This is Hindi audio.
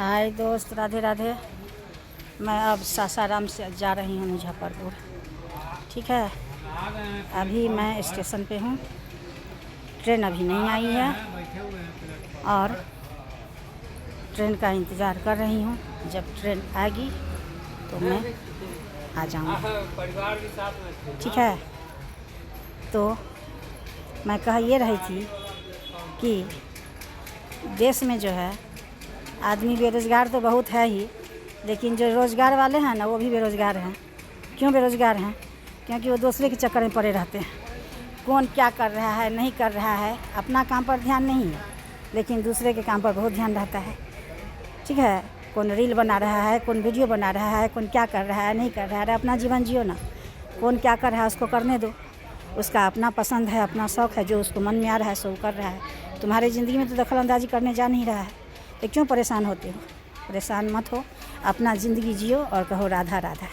हाय दोस्त, राधे राधे। मैं अब सासाराम से जा रही हूँ मुजफ्फरपुर। ठीक है, अभी मैं स्टेशन पे हूँ। ट्रेन अभी नहीं आई है और ट्रेन का इंतज़ार कर रही हूँ। जब ट्रेन आएगी तो मैं आ जाऊँगी। ठीक है, तो मैं कह ये रही थी कि देश में जो है आदमी बेरोज़गार तो बहुत है ही, लेकिन जो रोज़गार वाले हैं ना वो भी बेरोज़गार हैं। क्यों बेरोज़गार हैं? क्योंकि वो दूसरे के चक्कर में पड़े रहते हैं। कौन क्या कर रहा है नहीं कर रहा है, अपना काम पर ध्यान नहीं है, लेकिन दूसरे के काम पर बहुत ध्यान रहता है। ठीक है, कौन रील बना रहा है, कौन वीडियो बना रहा है, कौन क्या कर रहा है नहीं कर रहा है। अपना जीवन जियो ना। कौन क्या कर रहा है उसको करने दो। उसका अपना पसंद है, अपना शौक़ है, जो उसको मन में आ रहा है सो कर रहा है। तुम्हारे ज़िंदगी में तो दखल अंदाजी करने जा नहीं रहा है, तो क्यों परेशान होते हो? परेशान मत हो, अपना ज़िंदगी जियो और कहो राधा राधा।